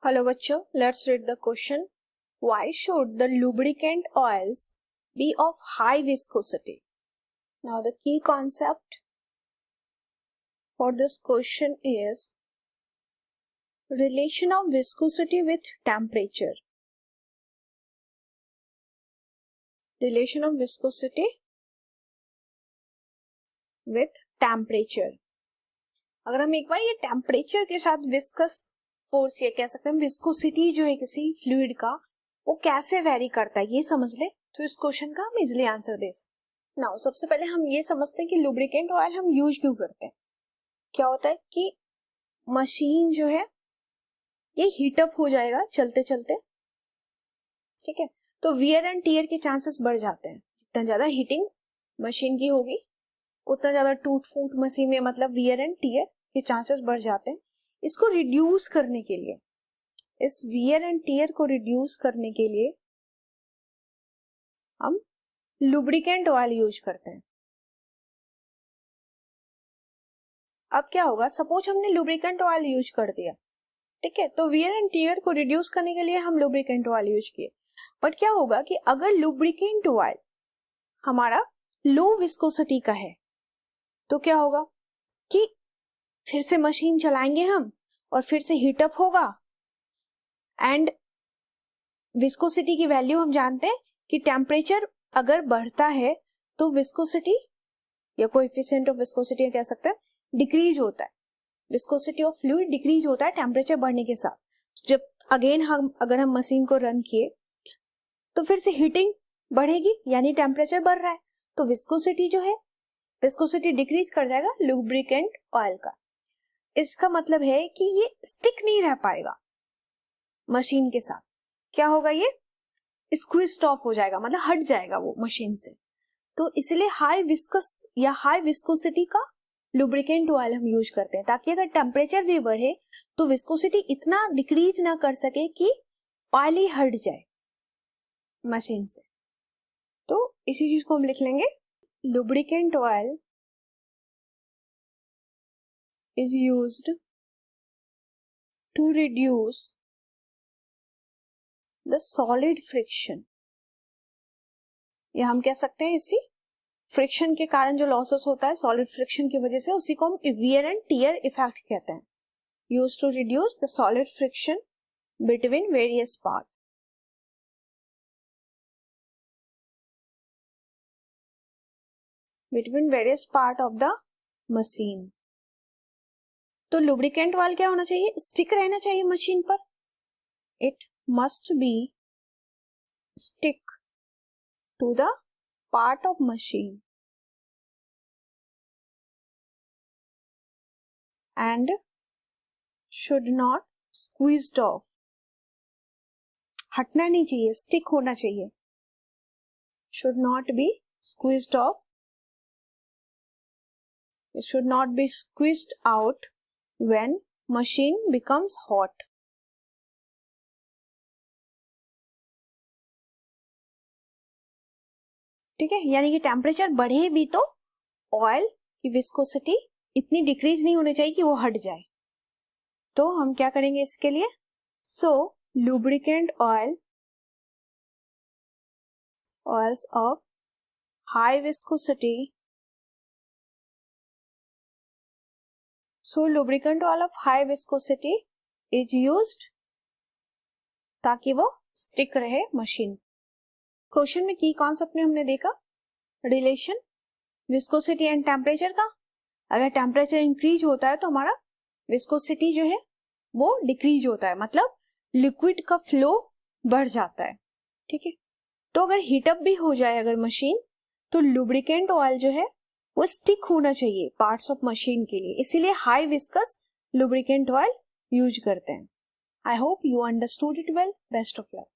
Hello बच्चों, let's read the question. Why should the lubricant oils be of high viscosity? Now the key concept for this question is relation of viscosity with temperature. Relation of viscosity with temperature. अगर हम एक बार ये temperature के साथ viscous force, ये कह सकते हैं विस्कोसिटी जो है किसी फ्लूइड का, वो कैसे वेरी करता है ये समझ ले तो इस क्वेश्चन का हम इजिली आंसर दे सकते। नाउ सबसे पहले हम ये समझते हैं कि लुब्रिकेंट ऑयल हम यूज क्यों करते हैं। क्या होता है कि मशीन जो है ये हीटअप हो जाएगा चलते चलते, ठीक है, तो वियर एंड टियर के चांसेस बढ़ जाते हैं। जितना ज्यादा हीटिंग मशीन की होगी उतना ज्यादा टूट फूट मशीन में, मतलब वियर एंड टियर के चांसेस बढ़ जाते हैं। इसको रिड्यूस करने के लिए, इस वियर एंड टियर को रिड्यूस करने के लिए हम लुब्रिकेंट ऑयल यूज करते हैं। अब क्या होगा, सपोज हमने लुब्रिकेंट ऑयल यूज कर दिया, ठीक है, तो वियर एंड टियर को रिड्यूस करने के लिए हम लुब्रिकेंट ऑयल यूज किए। बट क्या होगा कि अगर लुब्रिकेंट ऑयल हमारा लो विस्कोसिटी का है तो क्या होगा कि फिर से मशीन चलाएंगे हम और फिर से हीटअप होगा, एंड विस्कोसिटी की वैल्यू हम जानते हैं कि टेम्परेचर अगर बढ़ता है तो विस्कोसिटी या कोएफिशिएंट ऑफ विस्कोसिटी कह सकते हैं डिक्रीज होता है। विस्कोसिटी ऑफ फ्लूइड डिक्रीज होता है टेम्परेचर बढ़ने के साथ। जब अगेन अगर हम मशीन को रन किए तो फिर से हीटिंग बढ़ेगी, यानी टेम्परेचर बढ़ रहा है, तो विस्कोसिटी जो है विस्कोसिटी डिक्रीज कर जाएगा लुब्रिकेंट ऑयल का। इसका मतलब है कि ये स्टिक नहीं रह पाएगा मशीन के साथ। क्या होगा, ये स्क्वीज्ड ऑफ हो जाएगा, मतलब हट जाएगा वो मशीन से। तो इसलिए हाई विस्कस या हाई विस्कोसिटी का लुब्रिकेंट ऑयल हम यूज करते हैं, ताकि अगर टेम्परेचर भी बढ़े तो विस्कोसिटी इतना डिक्रीज ना कर सके कि ऑयल ही हट जाए मशीन से। तो इसी चीज को हम लिख लेंगे, lubricant oil is used to reduce the solid friction, या हम कह सकते हैं इसी फ्रिक्शन के कारण जो लॉसेस होता है सॉलिड फ्रिक्शन की वजह से, उसी को हम वियर एंड टियर इफेक्ट कहते हैं। Used to reduce the solid friction between various part. Between various part of the machine. तो लुब्रिकेंट ऑयल क्या होना चाहिए, स्टिक रहना चाहिए मशीन पर। It must be stick to the part of machine and should not squeezed off. हटना नहीं चाहिए, स्टिक होना चाहिए। Should not be squeezed off, it should not be squeezed out when machine becomes hot. ठीक है, यानी कि टेम्परेचर बढ़े भी तो ऑयल की विस्कोसिटी इतनी डिक्रीज नहीं होनी चाहिए कि वो हट जाए। तो हम क्या करेंगे इसके लिए, so lubricant oils of high viscosity, so lubricant oil of high viscosity is used ताकि वो स्टिक रहे मशीन। क्वेश्चन में की कॉन्सेप्ट में हमने देखा रिलेशन विस्कोसिटी एंड टेम्परेचर का। अगर टेम्परेचर इंक्रीज होता है तो हमारा विस्कोसिटी जो है वो डिक्रीज होता है, मतलब लिक्विड का फ्लो बढ़ जाता है, ठीक है। तो अगर हीटअप भी हो जाए अगर मशीन, तो लुब्रिकेंट ऑयल जो है वो स्टिक होना चाहिए पार्ट्स ऑफ मशीन के लिए, इसीलिए high viscous lubricant oil use करते हैं। I hope you understood it well. Best of luck.